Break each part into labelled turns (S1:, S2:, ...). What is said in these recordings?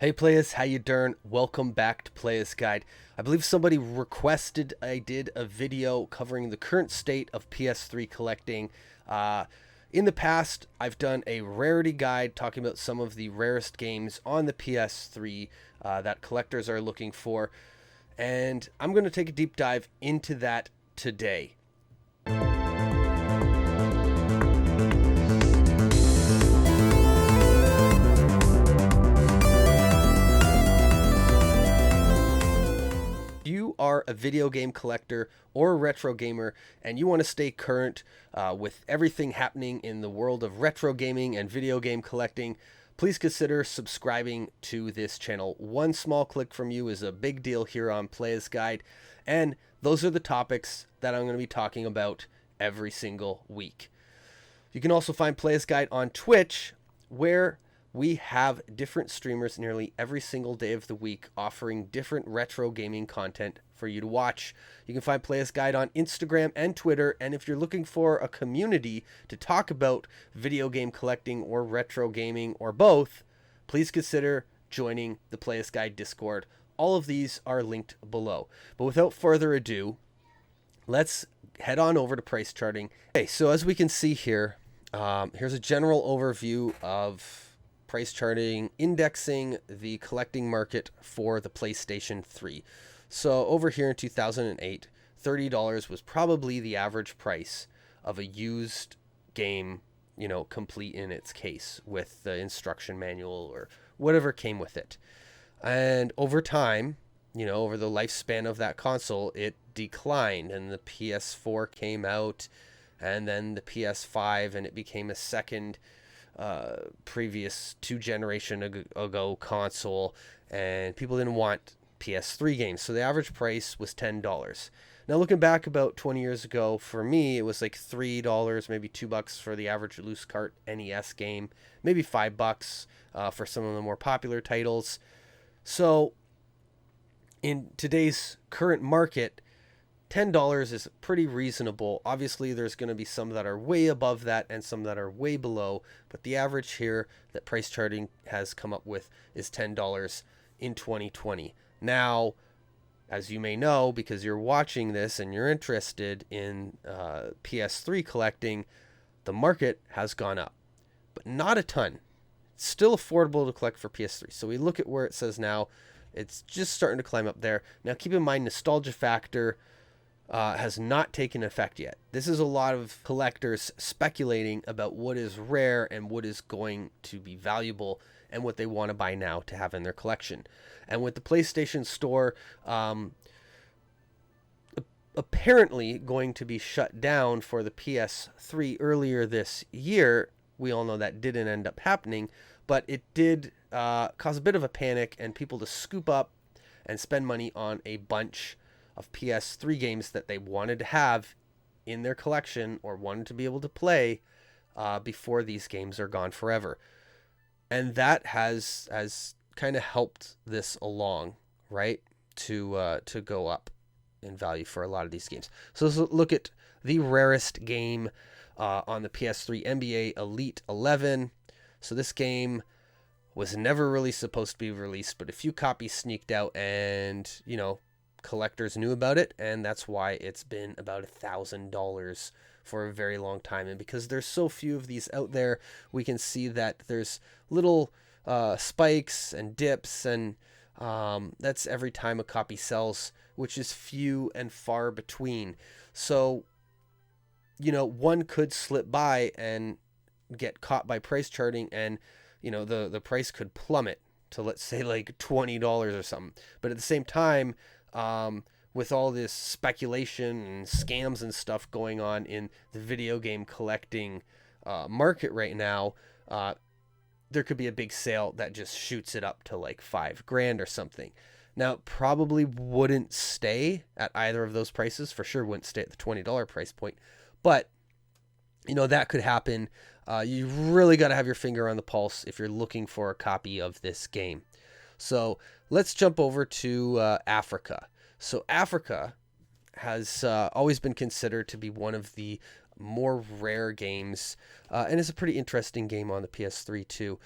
S1: Hey Playas, how you doing? Welcome back to Playas Guide. I believe somebody requested I did a video covering the current state of PS3 collecting. In the past, I've done a rarity guide talking about some of the rarest games on the PS3 that collectors are looking for, and I'm going to take a deep dive into that today. You are a video game collector or a retro gamer and you want to stay current with everything happening in the world of retro gaming and video game collecting, please consider subscribing to this channel. One small click from you is a big deal here on Playas Guide, and those are the topics that I'm going to be talking about every single week. You can also find Playas Guide on Twitch, where we have different streamers nearly every single day of the week offering different retro gaming content for you to watch. You can find Playas Guide on Instagram and Twitter, and if you're looking for a community to talk about video game collecting or retro gaming or both, please consider joining the Playas Guide Discord. All of these are linked below. But without further ado, let's head on over to price charting. Okay, so as we can see here, here's a general overview of price charting, indexing the collecting market for the PlayStation 3. So over here in 2008, $30 was probably the average price of a used game, complete in its case with the instruction manual or whatever came with it. And over time, over the lifespan of that console, it declined, and the PS4 came out, and then the PS5, and it became a second previous 2 generations ago console, and people didn't want PS3 games, so the average price was $10. Now looking back about 20 years ago, for me it was like $3, maybe $2 for the average loose cart NES game, maybe $5 for some of the more popular titles. So in today's current market, $10 is pretty reasonable. Obviously, there's going to be some that are way above that and some that are way below, but the average here that price charting has come up with is $10 in 2020. Now, as you may know, because you're watching this and you're interested in PS3 collecting, the market has gone up, but not a ton. It's still affordable to collect for PS3. So we look at where it says now. It's just starting to climb up there. Now, keep in mind, nostalgia factor has not taken effect yet. This is a lot of collectors speculating about what is rare and what is going to be valuable and what they want to buy now to have in their collection. And with the PlayStation Store apparently going to be shut down for the PS3 earlier this year, we all know that didn't end up happening, but it did cause a bit of a panic and people to scoop up and spend money on a bunch of PS3 games that they wanted to have in their collection or wanted to be able to play before these games are gone forever. And that has kind of helped this along, right, to go up in value for a lot of these games. So let's look at the rarest game on the PS3, NBA Elite 11. So this game was never really supposed to be released, but a few copies sneaked out, and collectors knew about it, and that's why it's been about $1,000 for a very long time. And because there's so few of these out there, we can see that there's little spikes and dips, and that's every time a copy sells, which is few and far between. So one could slip by and get caught by price charting, and the price could plummet to, let's say, like $20 or something. But at the same time, with all this speculation and scams and stuff going on in the video game collecting market right now, there could be a big sale that just shoots it up to like $5,000 or something. Now, it probably wouldn't stay at either of those prices. For sure wouldn't stay at the $20 price point. But, that could happen. You really got to have your finger on the pulse if you're looking for a copy of this game. So let's jump over to Africa. So Africa has always been considered to be one of the more rare games, and it's a pretty interesting game on the PS3 too.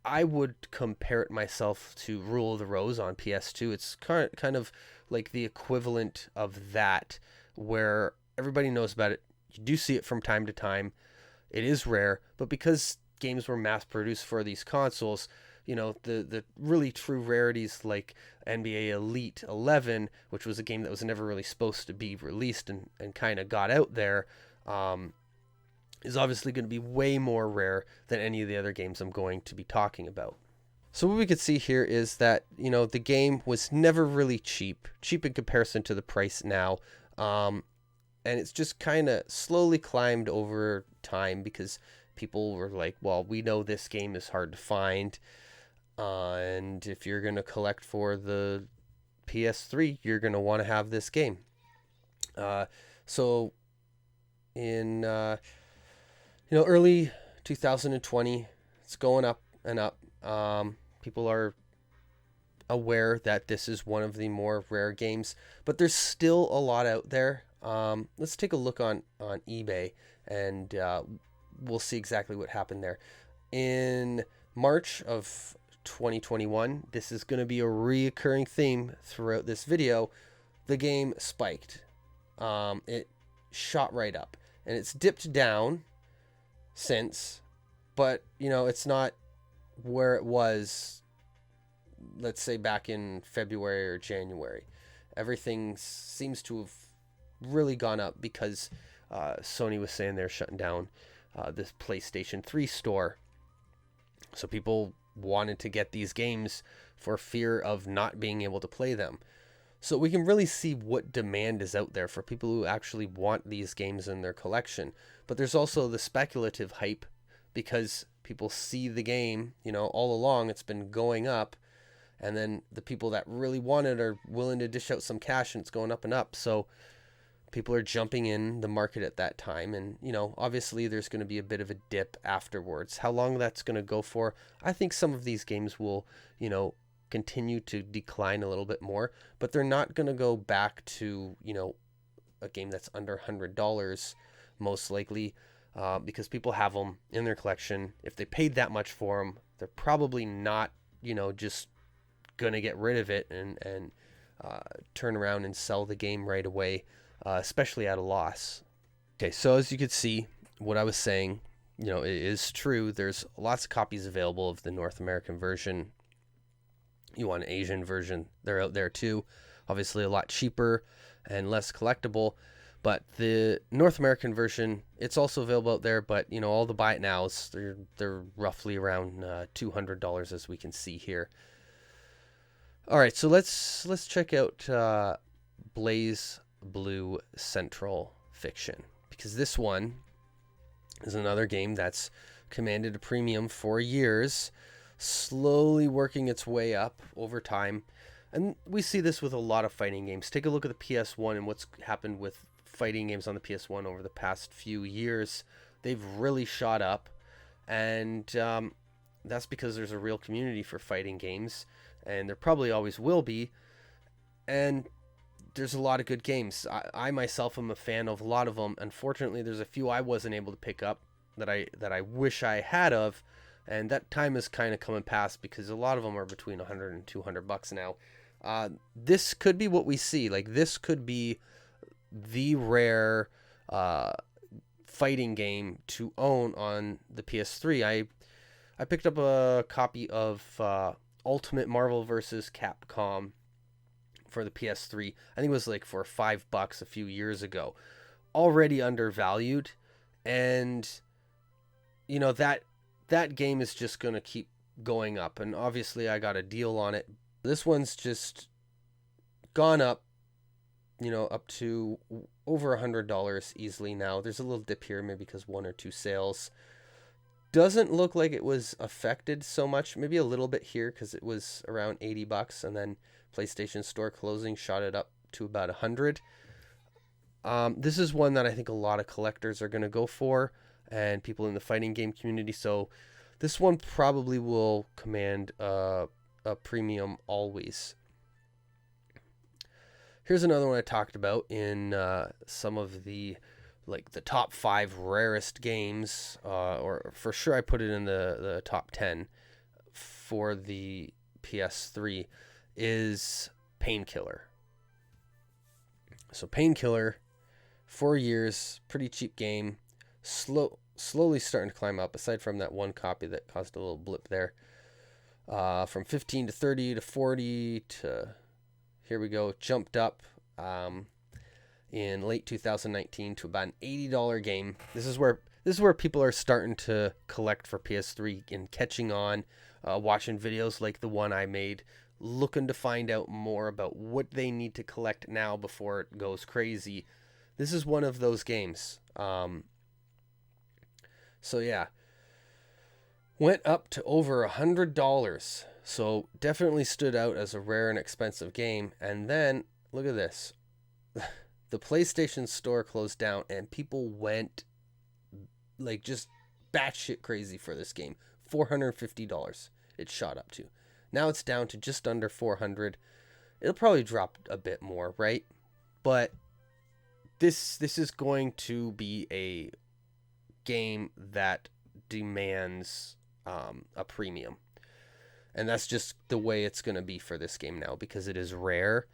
S1: I would compare it myself to Rule of the Rose on PS2. It's kind of like the equivalent of that, where everybody knows about it. You do see it from time to time. It is rare, but because games were mass produced for these consoles, the really true rarities like NBA Elite 11, which was a game that was never really supposed to be released and kind of got out there, is obviously going to be way more rare than any of the other games I'm going to be talking about. So what we could see here is that, the game was never really cheap in comparison to the price now. And it's just kind of slowly climbed over time because people were like, well, we know this game is hard to find. And if you're going to collect for the PS3, you're going to want to have this game. So in early 2020, it's going up and up. People are aware that this is one of the more rare games, but there's still a lot out there. Let's take a look on eBay, and we'll see exactly what happened there. In March of 2021, this is going to be a reoccurring theme throughout this video. The game spiked. It shot right up, and it's dipped down since, but it's not where it was, let's say, back in February or January. Everything seems to have really gone up because Sony was saying they're shutting down this PlayStation 3 store. So people wanted to get these games for fear of not being able to play them. So we can really see what demand is out there for people who actually want these games in their collection. But there's also the speculative hype because people see the game, all along it's been going up. And then the people that really want it are willing to dish out some cash and it's going up and up. So people are jumping in the market at that time. And, obviously there's going to be a bit of a dip afterwards. How long that's going to go for, I think some of these games will, continue to decline a little bit more, but they're not going to go back to, a game that's under $100 most likely, because people have them in their collection. If they paid that much for them, they're probably not, just going to get rid of it and turn around and sell the game right away, especially at a loss. Okay, so as you can see, what I was saying, it is true. There's lots of copies available of the North American version. You want an Asian version, they're out there too. Obviously a lot cheaper and less collectible, but the North American version, it's also available out there, but all the buy it nows, they're roughly around $200 as we can see here. All right, so let's check out Blaze Blue Central Fiction, because this one is another game that's commanded a premium for years, slowly working its way up over time. And we see this with a lot of fighting games. Take a look at the PS1 and what's happened with fighting games on the PS1 over the past few years. They've really shot up, and that's because there's a real community for fighting games, and there probably always will be. And there's a lot of good games. I myself am a fan of a lot of them. Unfortunately, there's a few I wasn't able to pick up that I wish I had of. And that time is kind of coming past because a lot of them are between $100 and $200 now. This could be what we see. Like, this could be the rare fighting game to own on the PS3. I picked up a copy of Ultimate Marvel vs. Capcom for the PS3. I think it was like for $5 a few years ago. Already undervalued. And, that game is just going to keep going up. And obviously I got a deal on it. This one's just gone up, up to over $100 easily now. There's a little dip here, maybe because one or two sales. Doesn't look like it was affected so much. Maybe a little bit here because it was around $80, and then PlayStation Store closing shot it up to about $100. This is one that I think a lot of collectors are going to go for, and people in the fighting game community. So this one probably will command a premium always. Here's another one I talked about in some of the top 5 rarest games, or for sure I put it in the top 10 for the PS3 is Painkiller. So Painkiller, 4 years, pretty cheap game, slowly starting to climb up, aside from that one copy that caused a little blip there. From 15 to 30 to 40 to, here we go, jumped up in late 2019 to about an $80 game. This is where people are starting to collect for PS3 and catching on, watching videos like the one I made, looking to find out more about what they need to collect now before it goes crazy. This is one of those games. So yeah, went up to over $100. So definitely stood out as a rare and expensive game. And then look at this. The PlayStation Store closed down and people went like just batshit crazy for this game. $450 it shot up to. Now it's down to just under 400. It'll probably drop a bit more, right? But this is going to be a game that demands a premium. And that's just the way it's going to be for this game now, because it is rare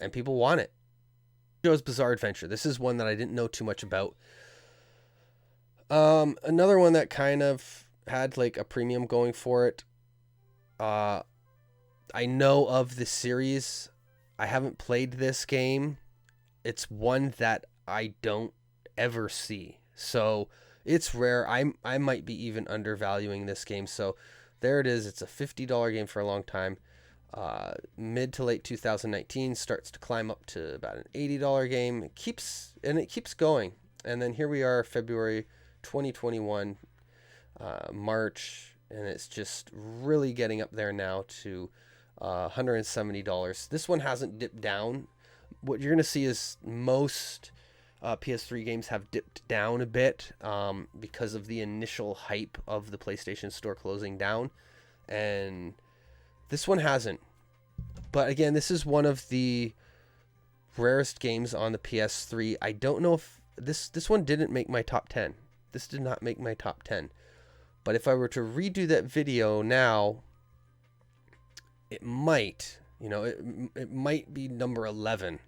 S1: and people want it. JoJo's Bizarre Adventure. This is one that I didn't know too much about. Another one that kind of had like a premium going for it. I know of the series. I haven't played this game. It's one that I don't ever see. So it's rare. I might be even undervaluing this game. So there it is. It's a $50 game for a long time. Mid to late 2019 starts to climb up to about an $80 game. It keeps going. And then here we are, February 2021, March, and it's just really getting up there now to $170. This one hasn't dipped down. What you're going to see is most PS3 games have dipped down a bit because of the initial hype of the PlayStation Store closing down, and this one hasn't. But again, this is one of the rarest games on the PS3. I don't know if this one didn't make my top 10. This did not make my top 10. But if I were to redo that video now, it might, it might be number 11.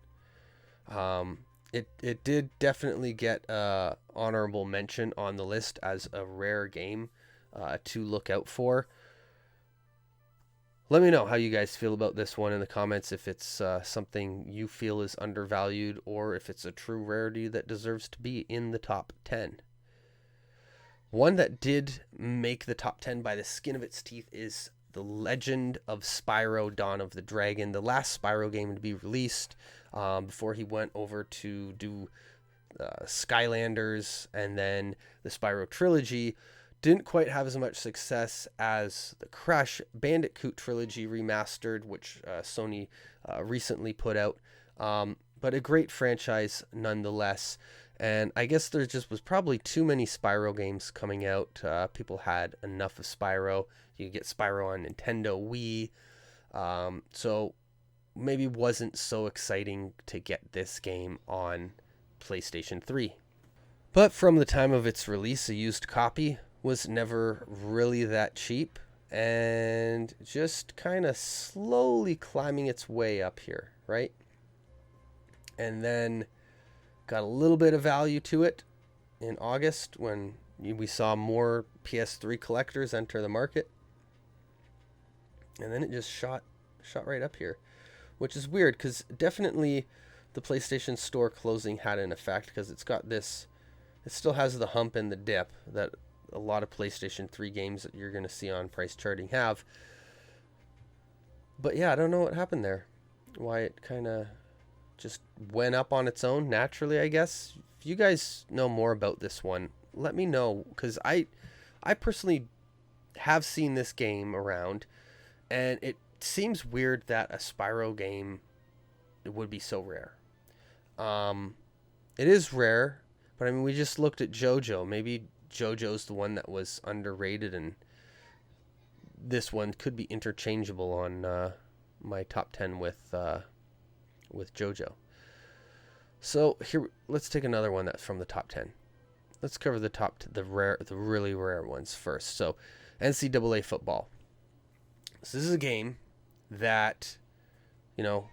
S1: It did definitely get honorable mention on the list as a rare game to look out for. Let me know how you guys feel about this one in the comments, if it's something you feel is undervalued or if it's a true rarity that deserves to be in the top 10. One that did make the top 10 by the skin of its teeth is The Legend of Spyro Dawn of the Dragon, the last Spyro game to be released before he went over to do Skylanders and then the Spyro trilogy. Didn't quite have as much success as the Crash Bandicoot trilogy remastered, which Sony recently put out, but a great franchise nonetheless. And I guess there just was probably too many Spyro games coming out. People had enough of Spyro. You could get Spyro on Nintendo Wii. So maybe wasn't so exciting to get this game on PlayStation 3. But from the time of its release, a used copy was never really that cheap. And just kind of slowly climbing its way up here, right? And then got a little bit of value to it in August when we saw more PS3 collectors enter the market. And then it just shot right up here, which is weird because definitely the PlayStation Store closing had an effect, because it's got this, it still has the hump and the dip that a lot of PlayStation 3 games that you're going to see on price charting have. But yeah, I don't know what happened there. Why it kind of just went up on its own naturally, I guess. If you guys know more about this one, let me know, because I personally have seen this game around, and it seems weird that a Spyro game would be so rare. It is rare, but I mean, we just looked at JoJo. Maybe JoJo's the one that was underrated, and this one could be interchangeable on my top 10 with JoJo. So here, let's take another one that's from the top 10. Let's cover the really rare ones first. So NCAA Football. So this is a game that, you know,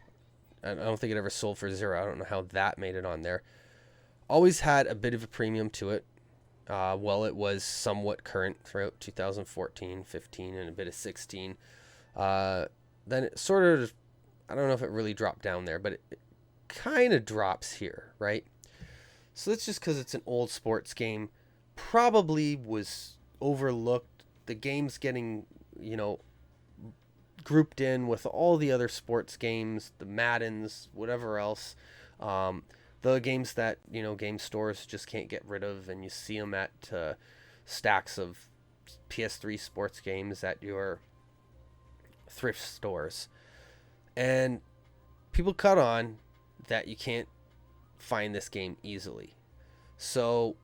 S1: I don't think it ever sold for $0. I don't know how that made it on there. Always had a bit of a premium to it. Well, it was somewhat current throughout 2014, 15, and a bit of 16. Then it sort of, I don't know if it really dropped down there, but it kind of drops here, right? So that's just because it's an old sports game. Probably was overlooked. The game's getting, grouped in with all the other sports games, the Maddens, whatever else. The games that, game stores just can't get rid of, and you see them at stacks of PS3 sports games at your thrift stores. And people cut on that you can't find this game easily. So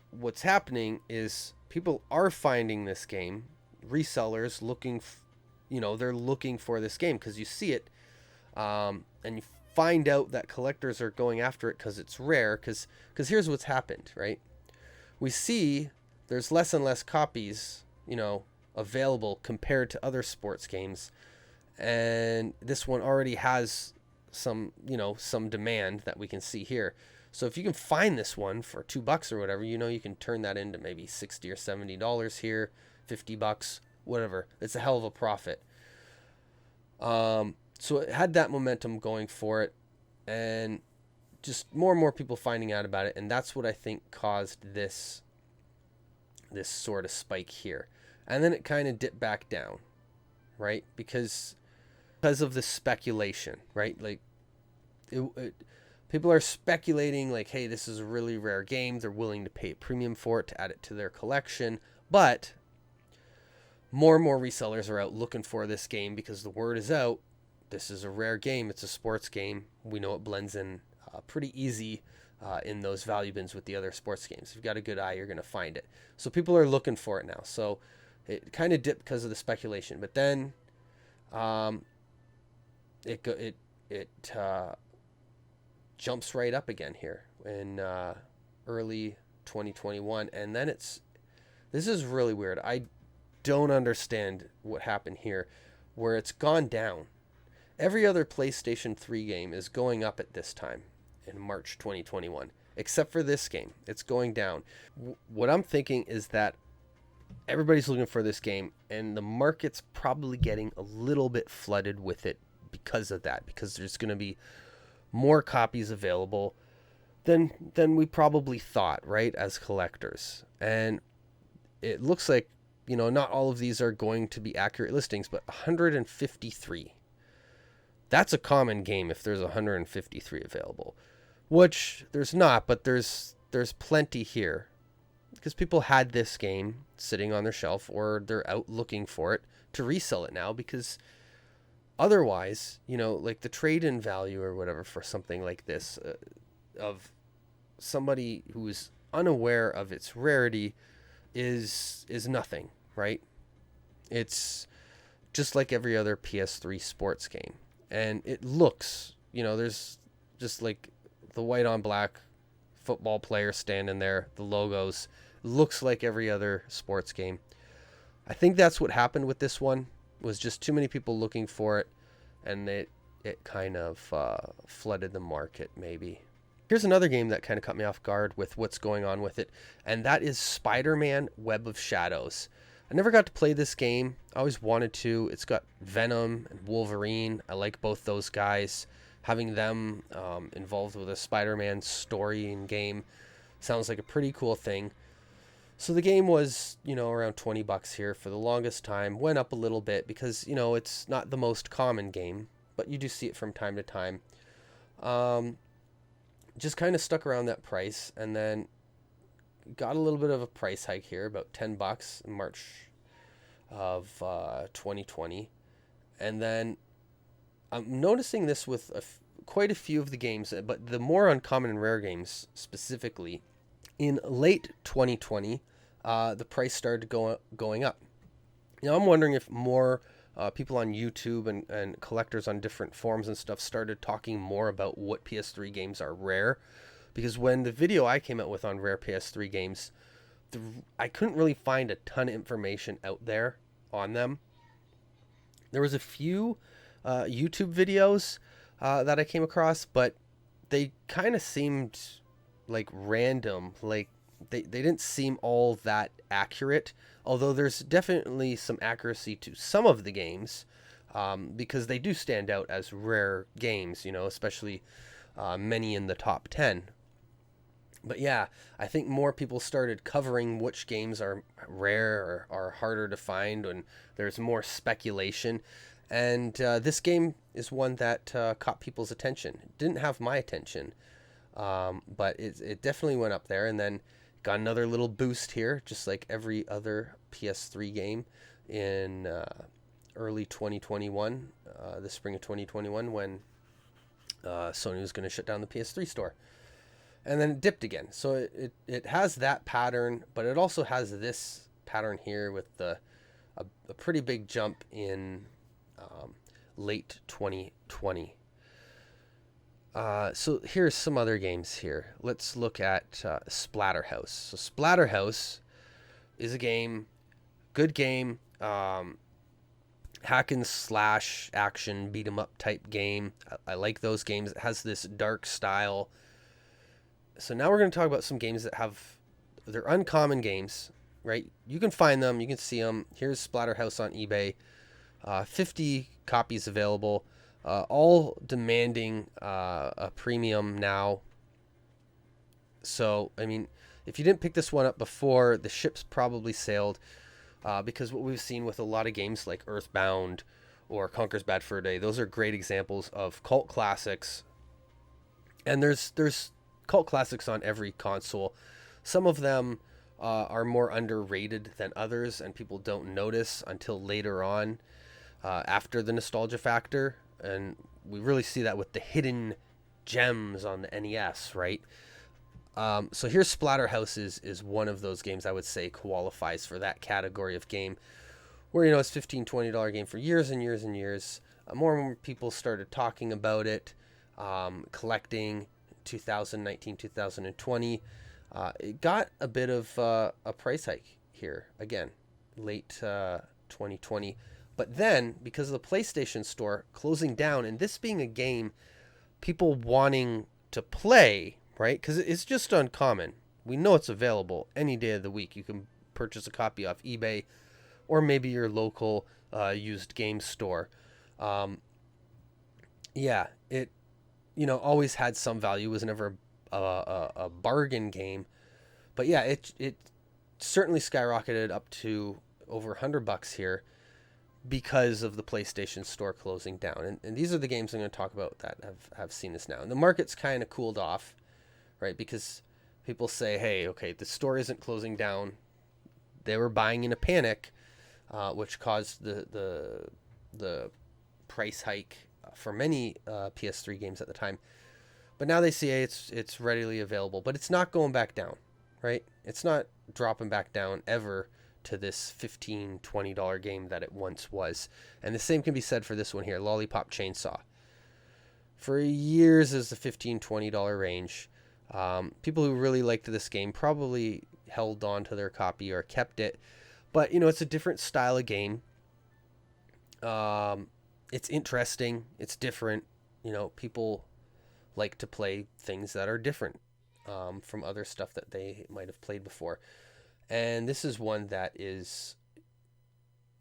S1: what's happening is people are finding this game, resellers looking they're looking for this game because you see it, and you find out that collectors are going after it because it's rare. Because here's what's happened, right? We see there's less and less copies available compared to other sports games, and this one already has some demand that we can see here. So if you can find this one for $2 or whatever, you can turn that into maybe $60 or $70 here, $50, whatever. It's a hell of a profit. So it had that momentum going for it, and just more and more people finding out about it, and that's what I think caused this sort of spike here. And then it kind of dipped back down, right? Because of the speculation, right? Like people are speculating like, hey, this is a really rare game. They're willing to pay a premium for it to add it to their collection. But more and more resellers are out looking for this game because the word is out. This is a rare game. It's a sports game. We know it blends in pretty easy in those value bins with the other sports games. If you've got a good eye, you're going to find it. So people are looking for it now. So it kind of dipped because of the speculation. But then it jumps right up again here in early 2021, and then this is really weird. I don't understand what happened here, where it's gone down. Every other PlayStation 3 game is going up at this time in March 2021, except for this game. It's going down. What I'm thinking is that everybody's looking for this game, and the market's probably getting a little bit flooded with it because of that, because there's going to be more copies available than we probably thought, right, as collectors. And it looks like, not all of these are going to be accurate listings, but 153. That's a common game if there's 153 available, which there's not, but there's plenty here because people had this game sitting on their shelf, or they're out looking for it to resell it now, because otherwise, like the trade-in value or whatever for something like this of somebody who is unaware of its rarity is nothing, right? It's just like every other PS3 sports game. And it looks, there's just like the white on black football player standing there, the logos, looks like every other sports game. I think that's what happened with this one, was just too many people looking for it, and it kind of flooded the market maybe. Here's another game that kind of caught me off guard with what's going on with it, and that is Spider-Man Web of Shadows. I never got to play this game. I always wanted to. It's got Venom and Wolverine. I like both those guys. Having them involved with a Spider-Man story and game sounds like a pretty cool thing. So the game was, around $20 here for the longest time. Went up a little bit because, it's not the most common game, but you do see it from time to time. Just kind of stuck around that price, and then got a little bit of a price hike here, about $10 in March of 2020. And then I'm noticing this with quite a few of the games, but the more uncommon and rare games specifically. In late 2020, the price started going up. I'm wondering if more people on YouTube and collectors on different forums and stuff started talking more about what PS3 games are rare. Because when the video I came out with on rare PS3 games, I couldn't really find a ton of information out there on them. There was a few YouTube videos that I came across, but they kind of seemed like random. Like they didn't seem all that accurate. Although there's definitely some accuracy to some of the games, because they do stand out as rare games, you know, especially many in the top 10. But yeah, I think more people started covering which games are rare or are harder to find, and there's more speculation. And this game is one that caught people's attention. It didn't have my attention, but it definitely went up there. And then got another little boost here, just like every other PS3 game in early 2021, the spring of 2021, when Sony was going to shut down the PS3 store. And then it dipped again. So it has that pattern, but it also has this pattern here with a pretty big jump in late 2020. So here's some other games here. Let's look at Splatterhouse. So Splatterhouse is a game, good game, hack and slash action beat 'em up type game. I like those games. It has this dark style. So now we're going to talk about some games that they're uncommon games, right? You can find them, you can see them. Here's Splatterhouse on eBay. 50 copies available, all demanding a premium now. So, I mean, if you didn't pick this one up before, the ship's probably sailed, because what we've seen with a lot of games like Earthbound or Conker's Bad Fur Day, those are great examples of cult classics. And there's cult classics on every console. Some of them are more underrated than others, and people don't notice until later on, after the nostalgia factor. And we really see that with the hidden gems on the NES, right? So here's Splatterhouse is one of those games I would say qualifies for that category of game, where, you know, it's $15, $20 game for years and years and years. More and more people started talking about it, collecting. 2019, 2020, it got a bit of a price hike here again, late 2020. But then, because of the PlayStation Store closing down, and this being a game people wanting to play, right? Because it's just uncommon. We know it's available any day of the week. You can purchase a copy off eBay or maybe your local used game store. Yeah, it, you know, always had some value. It was never a bargain game, but yeah, it certainly skyrocketed up to over $100 here because of the PlayStation Store closing down. And these are the games I'm going to talk about that have seen this now. And the market's kind of cooled off, right? Because people say, hey, okay, the store isn't closing down. They were buying in a panic, which caused the price hike for many PS3 games at the time. But now they see it's readily available, but it's not going back down, right? It's not dropping back down ever to this $15, $20 game that it once was. And the same can be said for this one here, Lollipop Chainsaw. For years is the $15, $20 range. People who really liked this game probably held on to their copy or kept it. But, you know, it's a different style of game. It's interesting. It's different. You know, people like to play things that are different from other stuff that they might have played before. And this is one that is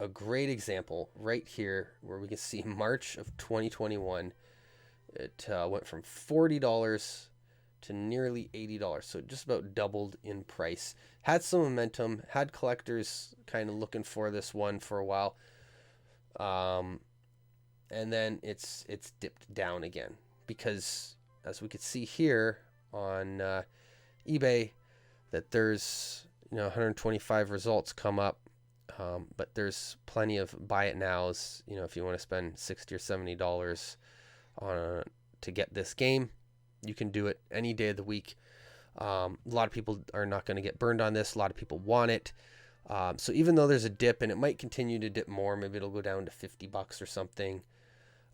S1: a great example right here where we can see March of 2021. It went from $40 to nearly $80. So it just about doubled in price. Had some momentum. Had collectors kind of looking for this one for a while. And then it's dipped down again because, as we could see here on eBay, that there's, you know, 125 results come up, but there's plenty of buy it nows. You know, if you want to spend $60 or $70 on to get this game, you can do it any day of the week. A lot of people are not going to get burned on this. A lot of people want it. So even though there's a dip, and it might continue to dip more, maybe it'll go down to $50 or something,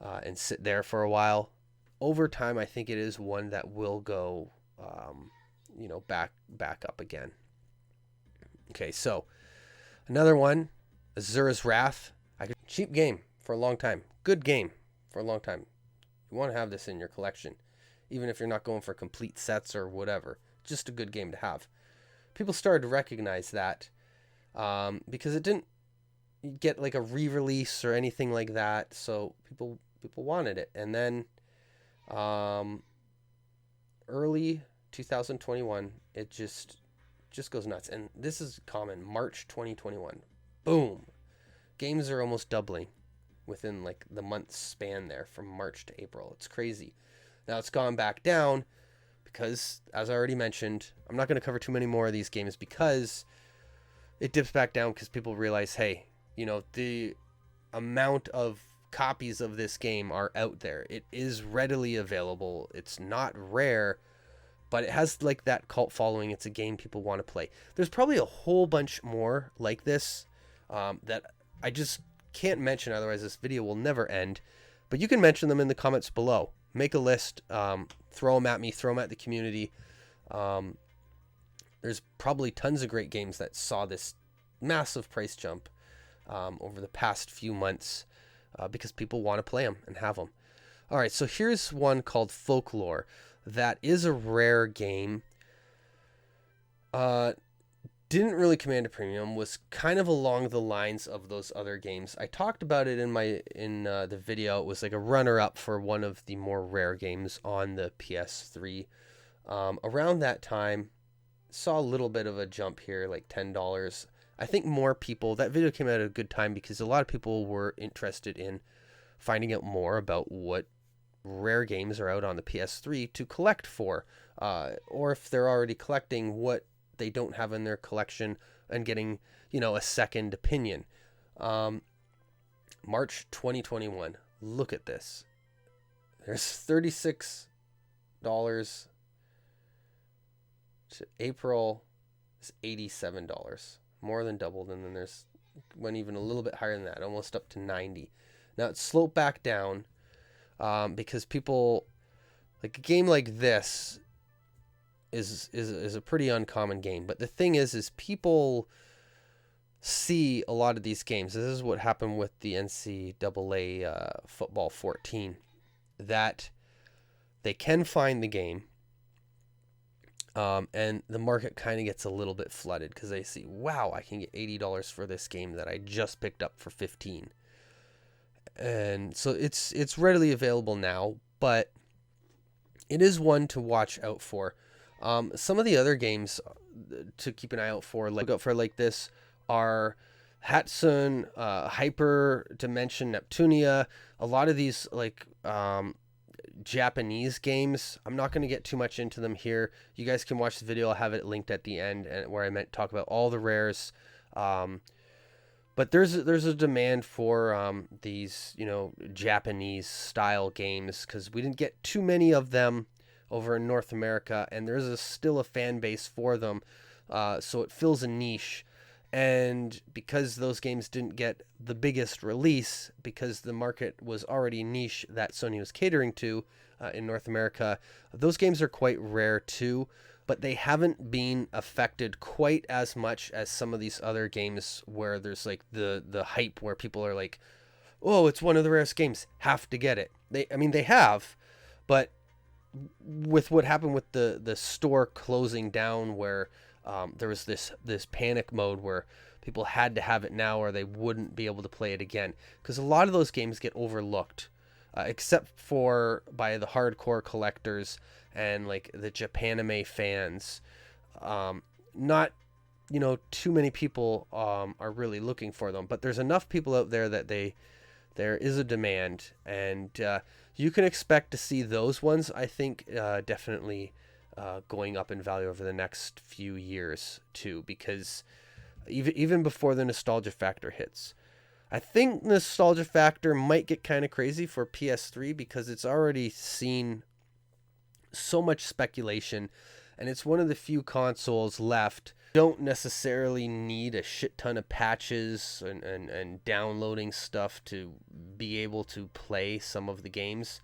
S1: and sit there for a while. Over time, I think it is one that will go, you know, back up again. Okay, so another one, Asura's Wrath. Cheap game for a long time. Good game for a long time. You want to have this in your collection, even if you're not going for complete sets or whatever. Just a good game to have. People started to recognize that because it didn't get like a re-release or anything like that, so people wanted it. And then early 2021, it just goes nuts. And this is common. March 2021, boom, games are almost doubling within like the month span there from March to April. It's crazy. Now it's gone back down because, as I already mentioned, I'm not going to cover too many more of these games because it dips back down because people realize, hey, you know, the amount of copies of this game are out there. It is readily available. It's not rare, but it has like that cult following. It's a game people want to play. There's probably a whole bunch more like this that I just can't mention, otherwise this video will never end. But you can mention them in the comments below. Make a list, throw them at me, throw them at the community. There's probably tons of great games that saw this massive price jump over the past few months because people want to play them and have them. All right, so here's one called Folklore. That is a rare game. Didn't really command a premium, was kind of along the lines of those other games. I talked about it in the video. It was like a runner-up for one of the more rare games on the PS3. Around that time, saw a little bit of a jump here, like $10. I think more people, that video came out at a good time because a lot of people were interested in finding out more about what rare games are out on the PS3 to collect for, or if they're already collecting, what they don't have in their collection, and getting, you know, a second opinion. March 2021. Look at this. There's $36 to April is $87. More than doubled, and then there's went even a little bit higher than that, almost up to 90. Now it's sloped back down because people, like a game like this is a pretty uncommon game. But the thing is people see a lot of these games. This is what happened with the NCAA Football 14, that they can find the game, and the market kind of gets a little bit flooded because they see, wow, I can get $80 for this game that I just picked up for $15. And so it's readily available now, but it is one to watch out for. Some of the other games to keep an eye out for, like this, are Hatsune, Hyper Dimension Neptunia. A lot of these like Japanese games. I'm not going to get too much into them here. You guys can watch the video. I'll have it linked at the end, and where I talk about all the rares. But there's a demand for these, you know, Japanese style games because we didn't get too many of them over in North America, and there's still a fan base for them, so it fills a niche. And because those games didn't get the biggest release, because the market was already niche that Sony was catering to in North America, those games are quite rare too, but they haven't been affected quite as much as some of these other games where there's like the hype where people are like, oh, it's one of the rarest games, have to get it. They have, but with what happened with the store closing down, where there was this panic mode where people had to have it now or they wouldn't be able to play it again, because a lot of those games get overlooked, except for by the hardcore collectors and like the Japanime fans. Not, you know, too many people are really looking for them, but there's enough people out there that there is a demand, and you can expect to see those ones, I think, definitely going up in value over the next few years too, because even before the nostalgia factor hits. I think nostalgia factor might get kind of crazy for PS3 because it's already seen so much speculation, and it's one of the few consoles left. Don't necessarily need a shit ton of patches and downloading stuff to be able to play some of the games.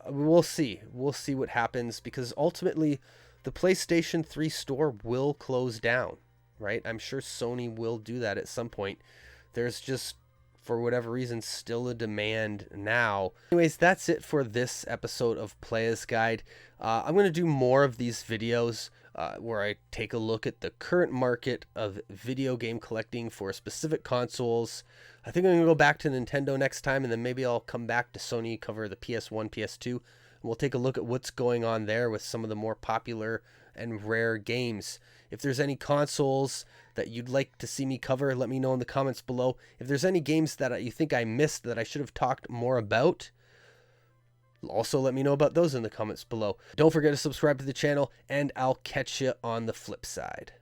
S1: We'll see what happens, because ultimately the PlayStation 3 store will close down, right? I'm sure Sony will do that at some point. There's just for whatever reason, still a demand now. Anyways, that's it for this episode of Playas Guide. I'm going to do more of these videos where I take a look at the current market of video game collecting for specific consoles. I think I'm going to go back to Nintendo next time, and then maybe I'll come back to Sony, cover the PS1, PS2, and we'll take a look at what's going on there with some of the more popular and rare games. If there's any consoles that you'd like to see me cover, let me know in the comments below. If there's any games that you think I missed that I should have talked more about, also let me know about those in the comments below. Don't forget to subscribe to the channel, and I'll catch you on the flip side.